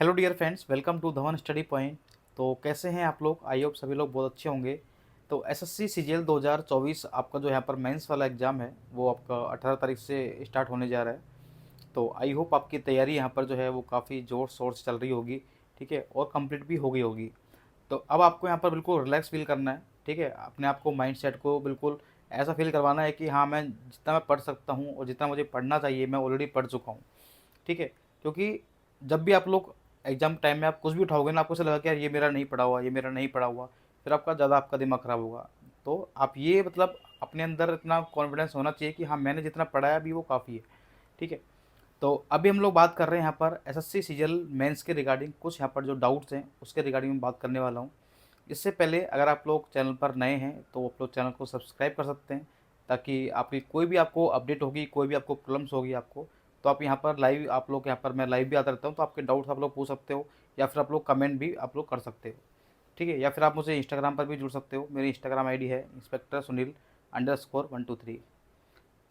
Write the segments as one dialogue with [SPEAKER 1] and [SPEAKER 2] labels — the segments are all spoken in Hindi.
[SPEAKER 1] Hello dear friends, welcome to Dhawan study point. तो कैसे हैं आप लोग? आई होप सभी लोग बहुत अच्छे होंगे। तो एसएससी सीजीएल 2024 आपका जो यहाँ पर मेंस वाला एग्ज़ाम है वो आपका 18 तारीख से स्टार्ट होने जा रहा है। तो आई होप आपकी तैयारी यहाँ पर जो है वो काफ़ी ज़ोर शोर से चल रही होगी, ठीक है, और कंप्लीट भी हो गई होगी। तो अब आपको यहाँ पर बिल्कुल रिलैक्स फील करना है, ठीक है। अपने आप को, माइंड सेट को बिल्कुल ऐसा फील करवाना है कि हाँ, मैं जितना मैं पढ़ सकता हूँ और जितना मुझे पढ़ना चाहिए मैं ऑलरेडी पढ़ चुका हूँ, ठीक है। क्योंकि जब भी आप लोग एग्ज़ाम टाइम में आप कुछ भी उठाओगे ना, आपको ऐसा लगा कि यार ये मेरा नहीं पढ़ा हुआ, ये मेरा नहीं पढ़ा हुआ, फिर आपका दिमाग ख़राब होगा। तो आप ये मतलब अपने अंदर इतना कॉन्फिडेंस होना चाहिए कि हाँ, मैंने जितना पढ़ा है अभी वो काफ़ी है, ठीक है। तो अभी हम लोग बात कर रहे हैं यहाँ पर एसएससी सीजीएल मेंस के रिगार्डिंग, कुछ यहाँ पर जो डाउट्स हैं उसके रिगार्डिंग में बात करने वाला हूँ। इससे पहले अगर आप लोग चैनल पर नए हैं तो आप लोग चैनल को सब्सक्राइब कर सकते हैं, ताकि आपकी कोई भी आपको अपडेट होगी, कोई भी आपको प्रॉब्लम्स होगी आपको, तो आप यहाँ पर लाइव, आप लोग यहाँ पर मैं लाइव भी आता रहता हूँ, तो आपके डाउट्स आप लोग पूछ सकते हो, या फिर आप लोग कमेंट भी आप लोग कर सकते हो, ठीक है। या फिर आप मुझे इंस्टाग्राम पर भी जुड़ सकते हो। मेरी इंस्टाग्राम आईडी है Inspector Sunil_123।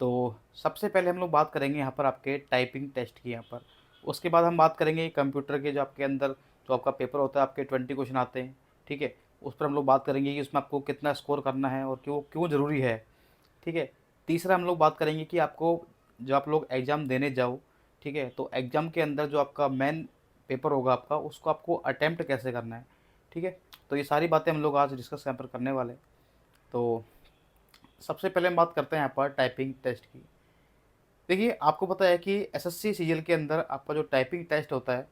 [SPEAKER 1] तो सबसे पहले हम लोग बात करेंगे यहाँ पर आपके टाइपिंग टेस्ट की यहाँ पर। उसके बाद हम बात करेंगे कंप्यूटर के, जो आपके अंदर जो आपका पेपर होता है, आपके 20 क्वेश्चन आते हैं, ठीक है। उस पर हम लोग बात करेंगे कि उसमें आपको कितना स्कोर करना है और क्यों क्यों ज़रूरी है, ठीक है। तीसरा हम लोग बात करेंगे कि आपको, जब आप लोग एग्ज़ाम देने जाओ, ठीक है, तो एग्ज़ाम के अंदर जो आपका मेन पेपर होगा आपका, उसको आपको अटैम्प्ट कैसे करना है, ठीक है। तो ये सारी बातें हम लोग आज डिस्कस यहाँ पर करने वाले हैं। तो सबसे पहले हम बात करते हैं यहाँ पर टाइपिंग टेस्ट की। देखिए, आपको पता है कि एसएससी सीजीएल के अंदर आपका जो टाइपिंग टेस्ट होता है,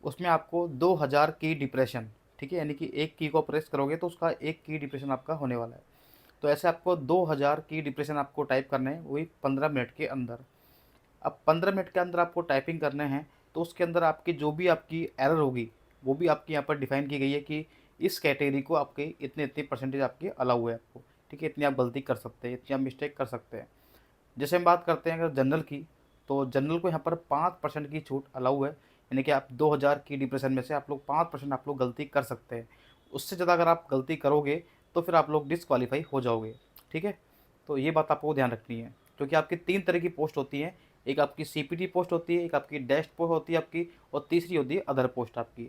[SPEAKER 1] उसमें आपको 2000 की डिप्रेशन, ठीक है, यानी कि एक की को प्रेस करोगे तो उसका एक की डिप्रेशन आपका होने वाला है। तो ऐसे आपको 2000 की डिप्रेशन आपको टाइप करने हैं, वही 15 मिनट के अंदर। अब 15 मिनट के अंदर आपको टाइपिंग करने हैं, तो उसके अंदर आपकी जो भी आपकी एरर होगी वो भी आपकी यहाँ पर डिफाइन की गई है कि इस कैटेगरी को आपके इतने इतने परसेंटेज आपके अलाउ है आपको, ठीक है। इतनी आप गलती कर सकते हैं, इतनी आप मिस्टेक कर सकते हैं। जैसे हम बात करते हैं अगर जनरल की, तो जनरल को यहाँ पर 5% की छूट अलाउ है, यानी कि आप 2000 की डिप्रेशन में से आप लोग 5% आप लोग गलती कर सकते हैं। उससे ज़्यादा अगर आप गलती करोगे तो फिर आप लोग डिसक्वालीफाई हो जाओगे, ठीक है। तो ये बात आपको ध्यान रखनी है, क्योंकि आपकी 3 तरह की पोस्ट होती हैं। एक आपकी सीपीटी पोस्ट होती है, एक आपकी डेस्ट पोस्ट होती है आपकी, और तीसरी होती है अदर पोस्ट आपकी,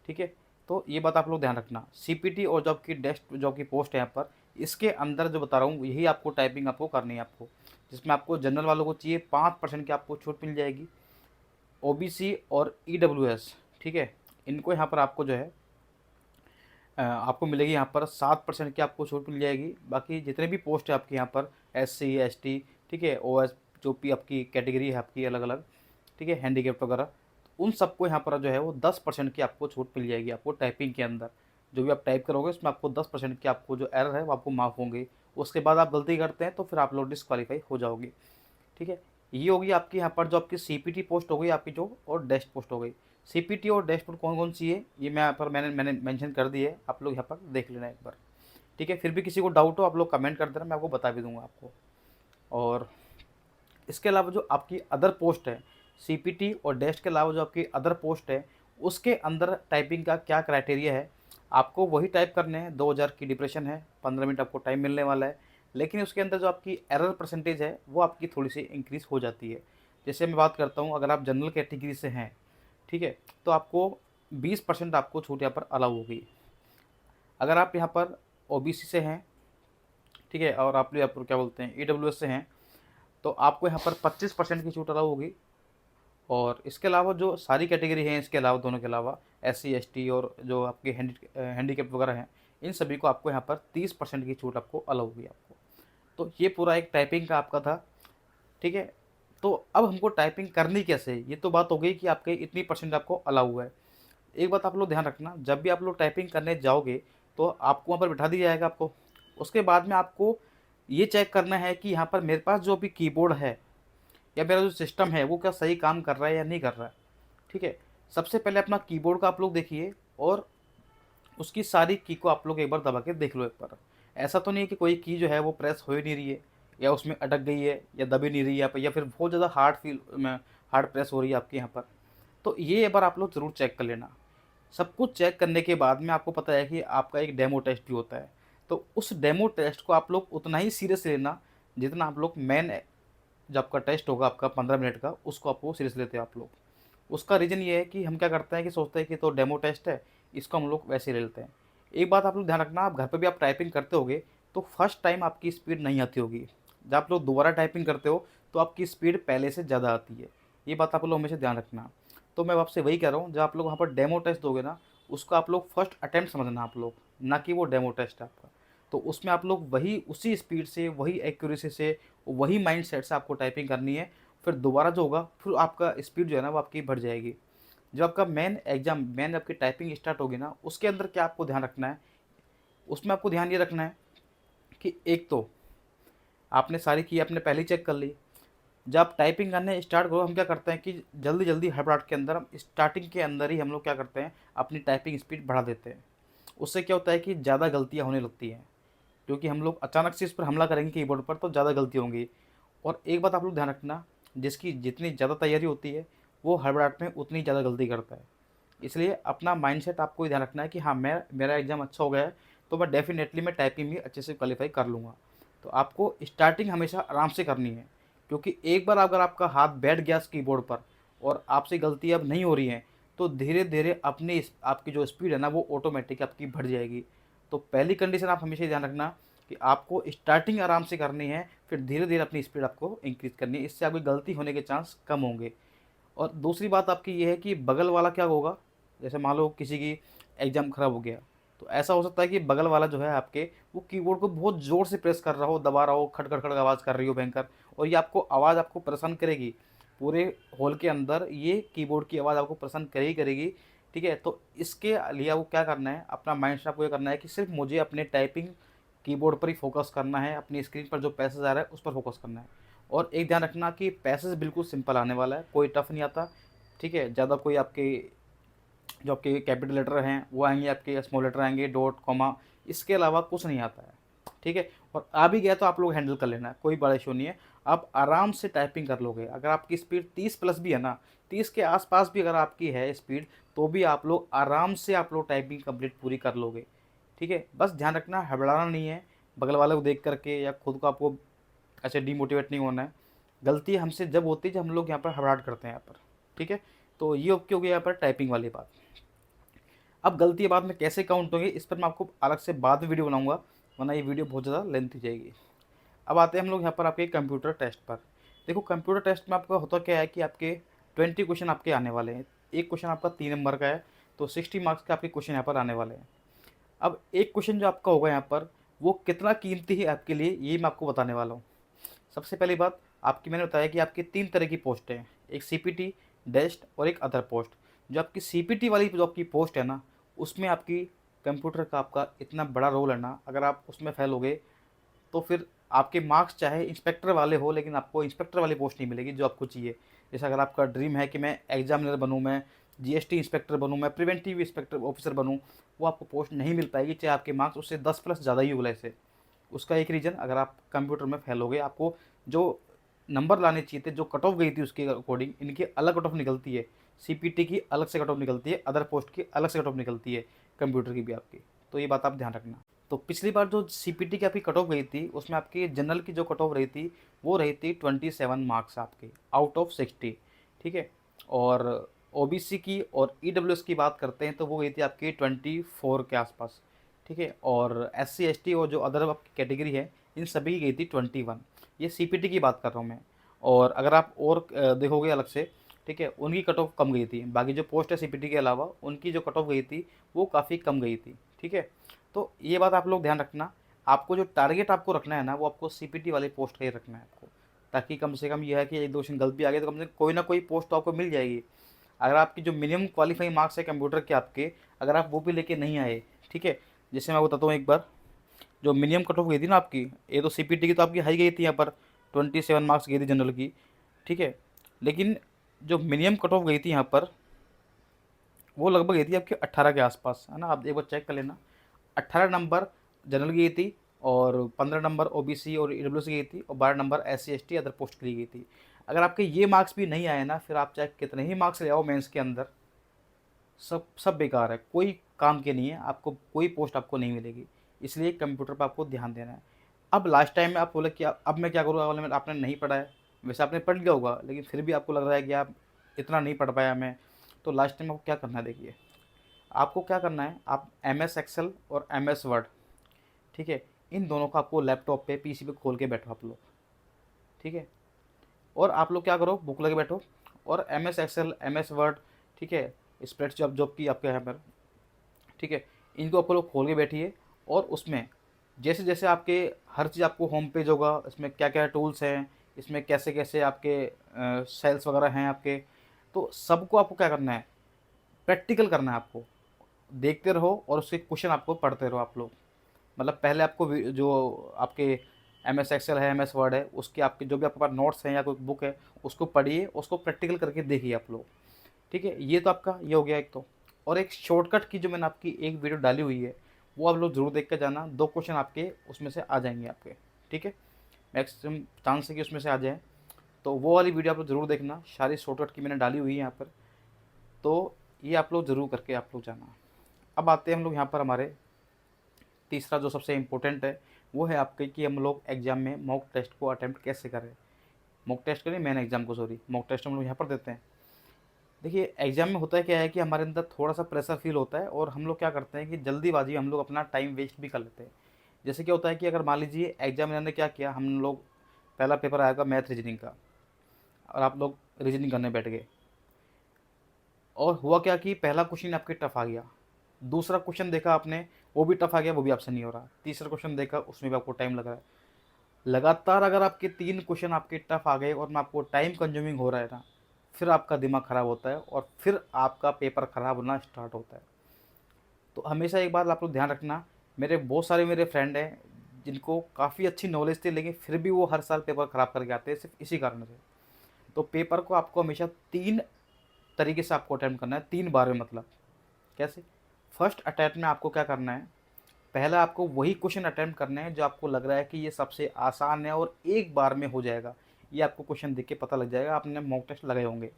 [SPEAKER 1] ठीक है। तो ये बात आप लोग ध्यान रखना, सीपीटी और जो आपकी डेस्ट जो आपकी पोस्ट है यहाँ पर, इसके अंदर जो बता रहा हूँ यही आपको टाइपिंग आपको करनी है आपको। जिसमें आपको जनरल वालों को चाहिए 5% की आपको छूट मिल जाएगी। ओबीसी और ईडब्ल्यूएस, ठीक है, इनको यहाँ पर आपको जो है आपको मिलेगी यहाँ पर 7% की आपको छूट मिल जाएगी। बाकी जितने भी पोस्ट है आपके यहाँ पर एससी एसटी, ठीक है, ओएस, जो भी आपकी कैटेगरी है आपकी अलग अलग, ठीक है, हैंडीकेप वगैरह, तो उन सबको यहाँ पर जो है वो 10% की आपको छूट मिल जाएगी आपको टाइपिंग के अंदर। जो भी आप टाइप करोगे उसमें आपको 10% की आपको जो एरर है वो आपको माफ़ होंगे। उसके बाद आप गलती करते हैं तो फिर आप लोग डिस्क्वालीफाई हो जाओगे, ठीक है। ये होगी आपकी यहाँ पर जो आपकी सीपीटी पोस्ट हो गई आपकी जो, और डेस्ट पोस्ट हो गई। सीपीटी और डेस्ट पोस्ट कौन कौन सी है ये मैं यहाँ पर मैंने मेंशन कर दी है, आप लोग यहाँ पर देख लेना एक बार, ठीक है। फिर भी किसी को डाउट हो आप लोग कमेंट कर देना, मैं आपको बता भी दूंगा आपको। और इसके अलावा जो आपकी अदर पोस्ट है, सीपीटी और डेस्ट के अलावा जो आपकी अदर पोस्ट है, उसके अंदर टाइपिंग का क्या क्राइटेरिया है, आपको वही टाइप करने हैं। 2000 की डिप्रेशन है, 15 मिनट आपको टाइम मिलने वाला है, लेकिन उसके अंदर जो आपकी एरर परसेंटेज है वो आपकी थोड़ी सी इंक्रीज़ हो जाती है। जैसे मैं बात करता हूँ, अगर आप जनरल कैटेगरी से हैं, ठीक है, तो आपको 20% आपको छूट यहाँ पर अलाउ होगी। अगर आप यहाँ पर ओबीसी से हैं, ठीक है, और आप क्या बोलते हैं ईडब्ल्यूएस से हैं, तो आपको यहाँ पर 25% की छूट अलाउ होगी। और इसके अलावा जो सारी कैटेगरी हैं, इसके अलावा दोनों के अलावा एससी एसटी और जो आपके हैंडीकेप वगैरह हैं, इन सभी को आपको यहाँ पर 30% की छूट आपको अलाउ होगी आपको। तो ये पूरा एक टाइपिंग का आपका था, ठीक है। तो अब हमको टाइपिंग करनी कैसे है, ये तो बात हो गई कि आपके इतनी परसेंट आपको अलाउ हुआ है। एक बात आप लोग ध्यान रखना, जब भी आप लोग टाइपिंग करने जाओगे तो आपको वहाँ पर बिठा दिया जाएगा आपको। उसके बाद में आपको ये चेक करना है कि यहाँ पर मेरे पास जो भी कीबोर्ड है या मेरा जो सिस्टम है वो क्या सही काम कर रहा है या नहीं कर रहा है, ठीक है। सबसे पहले अपना कीबोर्ड का आप लोग देखिए, और उसकी सारी की को आप लोग एक बार दबा के देख लो एक बार। ऐसा तो नहीं है कि कोई की जो है वो प्रेस हो ही नहीं रही है, या उसमें अटक गई है, या दबी नहीं रही है या फिर बहुत ज़्यादा हार्ड प्रेस हो रही है आपके यहाँ पर। तो ये एक बार आप लोग ज़रूर चेक कर लेना। सब कुछ चेक करने के बाद में आपको पता है कि आपका एक डेमो टेस्ट भी होता है, तो उस डेमो टेस्ट को आप लोग उतना ही सीरियस लेना जितना आप लोग मेन, जब आपका टेस्ट होगा आपका 15 मिनट का, उसको आपको सीरियस लेते हो आप लोग। उसका रीज़न ये है कि हम क्या करते हैं कि सोचते हैं कि तो डेमो टेस्ट है, इसको हम लोग वैसे ही ले लेते हैं। एक बात आप लोग ध्यान रखना, आप घर पे भी आप टाइपिंग करते होगे तो फर्स्ट टाइम आपकी स्पीड नहीं आती होगी। जब आप लोग दोबारा टाइपिंग करते हो तो आपकी स्पीड पहले से ज़्यादा आती है। ये बात आप लोग हमेशा ध्यान रखना। तो मैं आपसे वही कह रहा हूँ, जब आप लोग वहाँ पर डेमो टेस्ट दोगे ना, उसको आप लोग फर्स्ट अटेम्प्ट समझना आप लोग, ना कि वो डेमो टेस्ट है आपका। तो उसमें आप लोग वही उसी स्पीड से, वही एक्यूरेसी से, वही माइंडसेट से आपको टाइपिंग करनी है। फिर दोबारा जो होगा, फिर आपका स्पीड जो है ना वो आपकी बढ़ जाएगी। जब आपका मेन आपकी टाइपिंग स्टार्ट होगी ना, उसके अंदर क्या आपको ध्यान रखना है, उसमें आपको ध्यान ये रखना है कि एक तो आपने सारी की आपने पहले ही चेक कर ली। जब आप टाइपिंग करने स्टार्ट करो, हम क्या करते हैं कि जल्दी जल्दी हड़बड़ाहट के अंदर हम स्टार्टिंग के अंदर ही हम लोग क्या करते हैं, अपनी टाइपिंग स्पीड बढ़ा देते हैं। उससे क्या होता है कि ज़्यादा गलतियाँ होने लगती हैं, क्योंकि हम लोग अचानक से इस पर हमला करेंगे कीबोर्ड पर तो ज़्यादा गलती होंगी। और एक बात आप लोग ध्यान रखना, जिसकी जितनी ज़्यादा तैयारी होती है वो हड़बड़ाहट में उतनी ज़्यादा गलती करता है। इसलिए अपना माइंडसेट आपको ये ध्यान रखना है कि हाँ, मेरा एग्ज़ाम अच्छा हो गया है तो मैं डेफ़िनेटली मैं टाइपिंग भी अच्छे से क्वालीफाई कर लूँगा। तो आपको स्टार्टिंग हमेशा आराम से करनी है, क्योंकि एक बार अगर आपका हाथ बैठ गया इस कीबोर्ड पर और आपसे गलती अब नहीं हो रही हैं, तो धीरे-धीरे अपनी इस आपकी जो स्पीड है ना वो ऑटोमेटिक आपकी बढ़ जाएगी। तो पहली कंडीशन आप हमेशा ये ध्यान रखना कि आपको स्टार्टिंग आराम से करनी है, फिर धीरे-धीरे अपनी स्पीड आपको इंक्रीज़ करनी है, इससे आपकी गलती होने के चांस कम होंगे। और दूसरी बात आपकी ये है कि बगल वाला क्या होगा, जैसे मान लो किसी की एग्ज़ाम ख़राब हो गया, तो ऐसा हो सकता है कि बगल वाला जो है आपके, वो कीबोर्ड को बहुत ज़ोर से प्रेस कर रहा हो, दबा रहा हो, खड़, खड़, खड़ आवाज़ कर रही हो भयंकर, और ये आपको आवाज़ आपको परेशान करेगी। पूरे हॉल के अंदर ये कीबोर्ड की आवाज़ आपको परेशान करेगी करेगी, ठीक है? तो इसके लिए आपको क्या करना है, अपना माइंडसेट आपको ये करना है कि सिर्फ़ मुझे अपने टाइपिंग कीबोर्ड पर ही फ़ोकस करना है, अपनी स्क्रीन पर जो पैसेज आ रहा है, उस पर फ़ोकस करना है। और एक ध्यान रखना कि पैसेज बिल्कुल सिंपल आने वाला है, कोई टफ़ नहीं आता, ठीक है? ज़्यादा कोई आपके जो आपके कैपिटल लेटर हैं वो आएँगे, आपके स्मॉल लेटर आएँगे, डॉट, कॉमा, इसके अलावा कुछ नहीं आता है, ठीक है? और आ भी गया तो आप लोग हैंडल कर लेना, कोई बड़ा इश्यू नहीं है। आप आराम से टाइपिंग कर लोगे। अगर आपकी स्पीड 30 प्लस भी है ना, 30 के आस-पास भी अगर आपकी है स्पीड, तो भी आप लोग आराम से आप लोग टाइपिंग कंप्लीट पूरी कर लोगे, ठीक है? बस ध्यान रखना, हड़बड़ाना नहीं है, बगल वाले को देख कर के या खुद को आपको ऐसे डिमोटिवेट नहीं होना है। गलती हमसे जब होती है जब हम लोग यहाँ पर हड़बड़ाहट करते हैं यहाँ पर, ठीक है? तो ये ओके हो गया यहाँ पर टाइपिंग वाली बात। अब गलती बाद में कैसे काउंट होंगी, इस पर मैं आपको अलग से बाद में वीडियो बनाऊंगा, वरना ये वीडियो बहुत ज़्यादा लेंथ हो जाएगी। अब आते हैं हम लोग यहाँ पर आपके कंप्यूटर टेस्ट पर। देखो, कंप्यूटर टेस्ट में आपका होता क्या है कि आपके 20 क्वेश्चन आपके आने वाले हैं। एक क्वेश्चन आपका 3 नंबर का है, तो 60 मार्क्स के आपके क्वेश्चन यहाँ पर आने वाले हैं। अब एक क्वेश्चन जो आपका होगा यहाँ पर, वो कितना कीमती है आपके लिए, ये मैं आपको बताने वाला हूँ। सबसे पहली बात, आपकी मैंने बताया कि आपकी 3 तरह की पोस्ट हैं, एक सीपीटी, डेस्ट और एक अदर पोस्ट। जो आपकी सीपीटी वाली जो आपकी पोस्ट है ना, उसमें आपकी कंप्यूटर का आपका इतना बड़ा रोल है ना, अगर आप उसमें फेल हो गए तो फिर आपके मार्क्स चाहे इंस्पेक्टर वाले हो, लेकिन आपको इंस्पेक्टर वाली पोस्ट नहीं मिलेगी जो आपको चाहिए। जैसे अगर आपका ड्रीम है कि मैं एग्जामिनर बनूँ, मैं जीएसटी इंस्पेक्टर बनूँ, मैं प्रिवेंटिव इंस्पेक्टर ऑफिसर बनूँ, वो आपको पोस्ट नहीं मिल पाएगी, चाहे आपके मार्क्स उससे 10 प्लस ज़्यादा ही हो ऐसे। उसका एक रीज़न, अगर आप कंप्यूटर में फेल हो गए, आपको जो नंबर लाने चाहिए थे, जो कट ऑफ गई थी उसके अकॉर्डिंग, इनकी अलग कट ऑफ निकलती है। सीपीटी की अलग से कट ऑफ निकलती है, अदर पोस्ट की अलग से कट ऑफ निकलती है, कंप्यूटर की भी आपकी। तो ये बात आप ध्यान रखना। तो पिछली बार जो सीपीटी की आपकी कट ऑफ गई थी, उसमें आपकी जनरल की जो कट ऑफ रही थी, वो रही थी 27 मार्क्स आपके आउट ऑफ 60, ठीक है? और ओबीसी की और ईडब्ल्यूएस की बात करते हैं तो वो गई थी आपकी 24 के आसपास, ठीक है? और एससी एसटी और जो अदर आपकी कैटेगरी है, इन सभी की गई थी 21। ये सीपीटी की बात कर रहा हूँ मैं। और अगर आप और देखोगे अलग से, ठीक है, उनकी कट ऑफ कम गई थी। बाकी जो पोस्ट है सीपीटी के अलावा, उनकी जो कट ऑफ गई थी वो काफ़ी कम गई थी, ठीक है? तो ये बात आप लोग ध्यान रखना। आपको जो टारगेट आपको रखना है ना, वो आपको सीपीटी वाली पोस्ट का ही रखना है आपको, ताकि कम से कम ये है कि एक दो क्वेश्चन गलत भी आ गए तो कम से कम कोई ना कोई पोस्ट तो आपको मिल जाएगी। अगर आपकी जो मिनिमम क्वालिफाइंग मार्क्स है कंप्यूटर के आपके, अगर आप वो भी लेके नहीं आए, ठीक है, जैसे मैं बताता हूँ एक बार, जो मिनिमम कट ऑफ गई थी ना आपकी, ये तो सीपीटी की तो आपकी हाई गई थी यहाँ पर, 27 मार्क्स गई थी जनरल की, ठीक है, लेकिन जो मिनिमम कट ऑफ गई थी यहाँ पर, वो लगभग गई थी आपके 18 के आसपास, है ना? आप एक बार चेक कर लेना। 18 नंबर जनरल की गई थी, और 15 नंबर ओबीसी और ईडब्ल्यूएस की गई थी, और 12 number SC ST other post के लिए गई थी। अगर आपके ये मार्क्स भी नहीं आए ना, फिर आप चाहे कितने ही मार्क्स ले आओ मेंस के अंदर, सब सब बेकार है, कोई काम के नहीं है, आपको कोई पोस्ट आपको नहीं मिलेगी। इसलिए कंप्यूटर पर आपको ध्यान देना है। अब लास्ट टाइम में आप बोले कि अब मैं क्या करूँगा, बोले आपने नहीं पढ़ा है, वैसे आपने पढ़ लिया होगा, लेकिन फिर भी आपको लग रहा है कि आप इतना नहीं पढ़ पाया मैं, तो लास्ट टाइम आपको क्या करना है, देखिए आपको क्या करना है, आप एम एस एक्सेल और एम एस वर्ड, ठीक है, इन दोनों का आपको लैपटॉप पे पीसी पे खोल के बैठो आप लोग, ठीक है। और आप लोग क्या करो, बुक लगे बैठो और M S Excel, M S Word, ठीक है, स्प्रेड जॉब की आपके यहाँ पर, ठीक है, इनको आप लोग खोल के बैठिए। और उसमें जैसे जैसे आपके हर चीज़ आपको होम पेज होगा, इसमें क्या क्या टूल्स हैं, इसमें कैसे कैसे आपके सेल्स वगैरह हैं आपके, तो सबको आपको क्या करना है, प्रैक्टिकल करना है आपको। देखते रहो और उसके क्वेश्चन आपको पढ़ते रहो आप लोग। मतलब पहले आपको जो आपके एम एस एक्सेल है, एम एस वर्ड है, उसके आपके जो भी आपके पास नोट्स हैं या कोई बुक है, उसको पढ़िए, उसको प्रैक्टिकल करके देखिए आप लोग, ठीक है। ये तो आपका ये हो गया एक तो। और एक शॉर्टकट की जो मैंने आपकी एक वीडियो डाली हुई है, वो आप लोग ज़रूर देख कर जाना, 2 क्वेश्चन आपके उसमें से आ जाएंगे आपके, ठीक है। मैक्सिमम चांस है कि उसमें से आ जाए, तो वो वाली वीडियो आप लोग ज़रूर देखना, सारी शॉर्टकट की मैंने डाली हुई है यहाँ पर। तो ये आप लोग ज़रूर करके आप लोग जाना। अब आते हैं हम लोग यहाँ पर हमारे तीसरा जो सबसे इम्पोर्टेंट है, वो है आपके कि हम लोग एग्ज़ाम में मॉक टेस्ट को अटैम्प्ट कैसे करें। मॉक टेस्ट करें, मेन एग्ज़ाम को, सॉरी, मॉक टेस्ट हम लोग यहाँ पर देते हैं। देखिए एग्ज़ाम में होता है क्या है कि हमारे अंदर थोड़ा सा प्रेशर फील होता है और हम लोग क्या करते हैं कि जल्दीबाजी हम लोग अपना टाइम वेस्ट भी कर लेते हैं। जैसे क्या होता है कि अगर मान लीजिए एग्जामिनर ने क्या किया, हम लोग पहला पेपर आएगा मैथ रीजनिंग का, और आप लोग रीजनिंग करने बैठ गए, और हुआ क्या कि पहला क्वेश्चन आपके टफ आ गया, दूसरा क्वेश्चन देखा आपने वो भी टफ आ गया, वो भी आपसे नहीं हो रहा, तीसरा क्वेश्चन देखा उसमें भी आपको टाइम लग रहा है। लगातार अगर आपके 3 क्वेश्चन आपके टफ आ गए और मैं आपको टाइम कंज्यूमिंग हो रहा है ना, फिर आपका दिमाग ख़राब होता है और फिर आपका पेपर ख़राब होना स्टार्ट होता है। तो हमेशा एक बात आप लोग ध्यान रखना, मेरे बहुत सारे मेरे फ्रेंड हैं जिनको काफ़ी अच्छी नॉलेज थी, लेकिन फिर भी वो हर साल पेपर ख़राब करके आते हैं सिर्फ इसी कारण से। तो पेपर को आपको हमेशा 3 तरीके से आपको अटेम्प्ट करना है, 3 बार में, मतलब कैसे। फर्स्ट अटैम्प्ट में आपको क्या करना है, पहला आपको वही क्वेश्चन अटेम्प्ट करने हैं जो आपको लग रहा है कि ये सबसे आसान है और एक बार में हो जाएगा। ये आपको क्वेश्चन देख के पता लग जाएगा, आपने मॉक टेस्ट लगाए होंगे।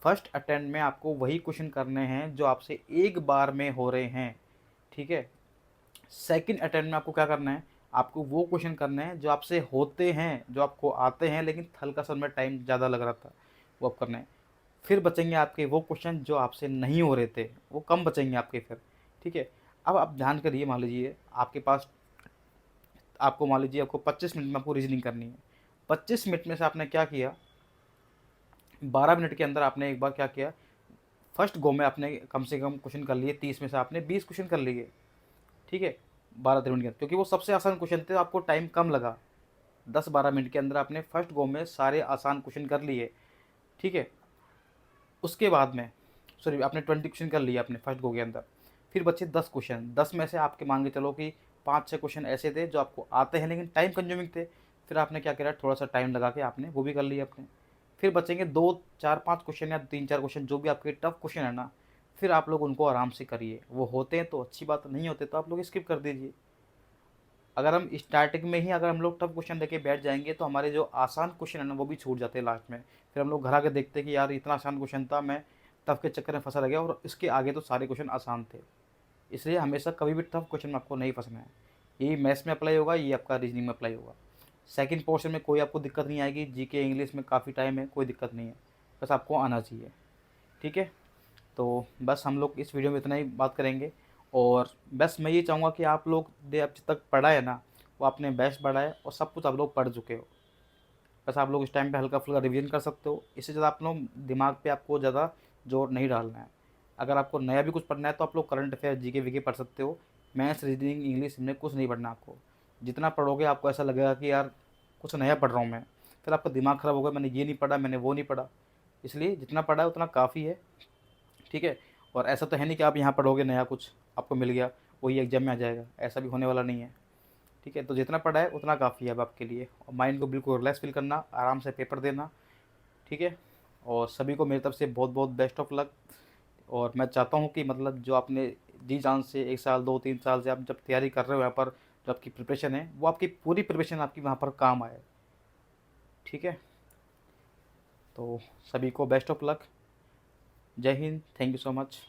[SPEAKER 1] फर्स्ट अटेम्प्ट में आपको वही क्वेश्चन करने हैं जो आपसे एक बार में हो रहे हैं, ठीक है। सेकंड अटेम्प्ट में आपको क्या करना है, आपको वो क्वेश्चन करने हैं जो आपसे होते हैं, जो आपको आते हैं, लेकिन हल्का सा उनमें टाइम ज़्यादा लग रहा था, वो आप करना है। फिर बचेंगे आपके वो क्वेश्चन जो आपसे नहीं हो रहे थे, वो कम बचेंगे आपके फिर, ठीक है। अब आप ध्यान करिए, मान लीजिए आपके पास, आपको मान लीजिए आपको 25 मिनट में आपको रीजनिंग करनी है। 25 मिनट में से आपने क्या किया, 12 मिनट के अंदर आपने एक बार क्या किया, फर्स्ट गो में आपने कम से कम क्वेश्चन कर लिए, 30 में से आपने 20 क्वेश्चन कर लिए, ठीक है, 12-13 मिनट के अंदर, क्योंकि वो सबसे आसान क्वेश्चन थे, आपको टाइम कम लगा। 10-12 मिनट के अंदर आपने फर्स्ट गो में सारे आसान क्वेश्चन कर लिए, ठीक है। उसके बाद में, सॉरी, आपने 20 क्वेश्चन कर लिए आपने फर्स्ट गो के अंदर, फिर बचे 10 क्वेश्चन। 10 में से आपके मान के चलो कि 5-6 क्वेश्चन ऐसे थे जो आपको आते हैं लेकिन टाइम कंज्यूमिंग थे, फिर आपने क्या करा, थोड़ा सा टाइम लगा के आपने वो भी कर लिया अपने। फिर बचेंगे 2-4-5 क्वेश्चन या 3-4 क्वेश्चन जो भी आपके टफ क्वेश्चन है ना, फिर आप लोग उनको आराम से करिए, वो होते हैं तो अच्छी बात, नहीं होते तो आप लोग स्किप कर दीजिए। अगर हम स्टार्टिंग में ही अगर हम लोग टफ क्वेश्चन लेके बैठ जाएंगे तो हमारे जो आसान क्वेश्चन है ना वो भी छूट जाते हैं लास्ट में। फिर हम लोग घर आके देखते हैं कि यार इतना आसान क्वेश्चन था, मैं टफ के चक्कर में फंसा रह गया और इसके आगे तो सारे क्वेश्चन आसान थे। इसलिए हमेशा कभी भी टफ क्वेश्चन में आपको नहीं फंसना है। यही मैथ्स में अप्लाई होगा, ये आपका रीजनिंग में अप्लाई होगा। सेकंड पोर्शन में कोई आपको दिक्कत नहीं आएगी, जीके इंग्लिश में काफ़ी टाइम है, कोई दिक्कत नहीं है, बस आपको आना चाहिए, ठीक है। तो बस हम लोग इस वीडियो में इतना ही बात करेंगे। और बस मैं ये चाहूँगा कि आप लोग ने अब तक पढ़ा है ना, वो आपने बेस्ट पढ़ा है और सब कुछ आप लोग पढ़ चुके हो। बस आप लोग इस टाइम पे हल्का फुल्का रिवीजन कर सकते हो, इससे ज़्यादा आप लोग दिमाग पे आपको ज़्यादा जोर नहीं डालना है। अगर आपको नया भी कुछ पढ़ना है तो आप लोग करंट अफेयर, जीके वीके पढ़ सकते हो। मैथ्स रीजनिंग इंग्लिश में कुछ नहीं पढ़ना आपको। जितना पढ़ोगे आपको ऐसा लगेगा कि यार कुछ नया पढ़ रहा हूँ मैं, फिर आपका दिमाग ख़राब होगा, मैंने ये नहीं पढ़ा, मैंने वो नहीं पढ़ा। इसलिए जितना पढ़ा है उतना काफ़ी है, ठीक है। और ऐसा तो है नहीं कि आप यहाँ पढ़ोगे नया कुछ आपको मिल गया वही एग्जाम में आ जाएगा, ऐसा भी होने वाला नहीं है, ठीक है। तो जितना पढ़ा है उतना काफ़ी है अब आपके लिए, और माइंड को बिल्कुल रिलैक्स फील करना, आराम से पेपर देना, ठीक है। और सभी को मेरी तरफ से बहुत बहुत बेस्ट ऑफ लक। और मैं चाहता हूँ कि मतलब जो आपने जी जान से 1 साल 2-3 साल से आप जब तैयारी कर रहे हो यहाँ पर, जो आपकी प्रिपरेशन है वो आपकी पूरी प्रिपरेशन आपकी वहाँ पर काम आए, ठीक है। तो सभी को बेस्ट ऑफ लक। जय Hind, thank you so much.